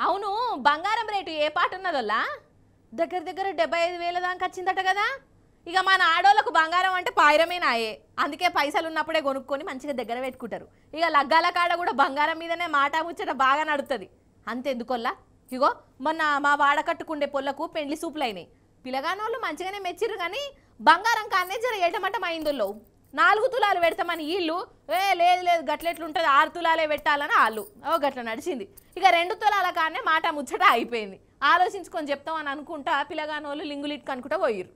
అవును బంగారం రేటు ఏ పాట ఉన్నదోలా దగ్గర దగ్గర 75,000 దాకా వచ్చిందట కదా. ఇక మన ఆడోళ్ళకు బంగారం అంటే పాయిరమేనాయే, అందుకే పైసలు ఉన్నప్పుడే కొనుక్కొని మంచిగా దగ్గర పెట్టుకుంటారు. ఇక లగ్గాల కాడ కూడా బంగారం మీదనే మాట ముచ్చట బాగా నడుతుంది. అంతెందుకొల్లా ఇగో మొన్న మా వాడకట్టుకుండే పొల్లకు పెండ్లి సూపులు అయినాయి. పిల్లగానోళ్ళు మంచిగానే మెచ్చిర్రు కానీ బంగారం కానే జర ఏటమటం అయిందో. 4 తులాలు పెడతామని వీళ్ళు లేదు లేదు గట్లెట్లుంటుంది 6 తులాలే పెట్టాలని వాళ్ళు గట్ల నడిచింది. ఇక 2 తులాల కానీ మాట ముచ్చట అయిపోయింది. ఆలోచించుకొని చెప్తామని అనుకుంటా పిల్లగానోళ్ళు లింగులిట్కు అనుకుంటా పోయిర్రు.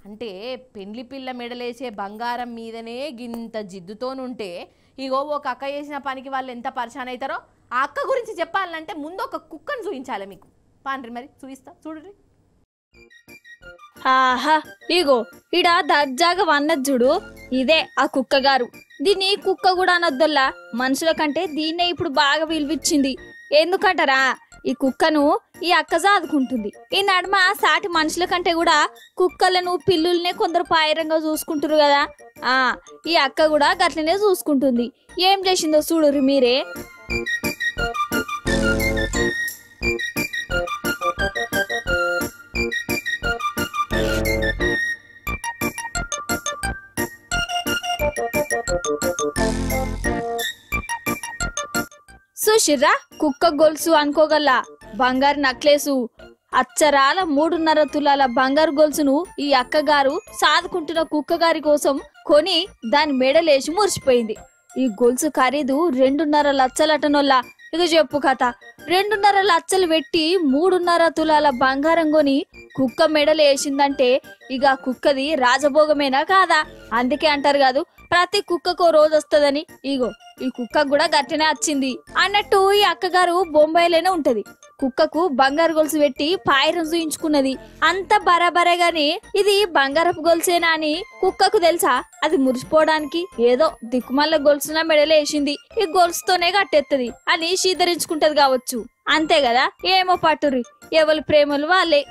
అంటే పెండ్లి పిల్ల మెడలేసే బంగారం మీదనే గింత జిద్దుతోనుంటే ఇగో ఒక అక్క చేసిన పనికి వాళ్ళు ఎంత పరిశాన్ అవుతారో. ఆ అక్క గురించి చెప్పాలంటే ముందు ఒక కుక్కను చూపించాలి మీకు. పాండ్రి మరి చూపిస్తా చూడుర్రి. ఆహా ఇగో ఇడ దర్జాగా వన్నది చూడు, ఇదే ఆ కుక్క గారు. దీన్ని కుక్క కూడా అనొద్దల్లా, మనుషుల కంటే దీన్నే ఇప్పుడు బాగా విలువిచ్చింది. ఎందుకంటారా, ఈ కుక్కను ఈ అక్క సాదుకుంటుంది. ఈ నడుమ సాటి మనుషుల కంటే కూడా కుక్కలను పిల్లుల్నే కొందరు పాయరంగా చూసుకుంటారు కదా. ఈ అక్క కూడా గట్లనే చూసుకుంటుంది. ఏం చేసిందో చూడుర్రి మీరే. చూసిర్రా కుక్క గొలుసు అనుకోగల్లా బంగారు నక్లేసు అచ్చరాల 3.5 తులాల బంగారు గొలుసును ఈ అక్కగారు సాదుకుంటున్న కుక్క గారి కోసం కొని దాని మెడలేసి మురిసిపోయింది. ఈ గొలుసు ఖరీదు 2.5 లక్షలటనొల్లా. ఇక చెప్పు కథ. 2.5 లక్షలు పెట్టి 3.5 తులాల బంగారం కొని కుక్క మెడలు వేసిందంటే ఇక కుక్కది రాజభోగమేనా కాదా? అందుకే అంటారు కాదు, ప్రతి కుక్కకో రోజు వస్తుందని. ఇగో ఈ కుక్క కూడా గట్టినే వచ్చింది అన్నట్టు ఈ అక్కగారు బొంబాయిలోనే ఉంటది. కుక్కకు బంగారు గొలుసు పెట్టి పాయిరం చూయించుకున్నది. అంత బరాబరేగాని ఇది బంగారపు గొలుసేనా అని కుక్కకు తెలుసా? అది మురిసిపోవడానికి ఏదో దిక్కుమల్ల గొలుసున మెడలు వేసింది, ఈ గొలుసుతోనే కట్టెత్తది అని శీదరించుకుంటది కావచ్చు. అంతే కదా, ఏమో పట్టుర్రి, ఎవరి ప్రేమలు వాళ్ళే.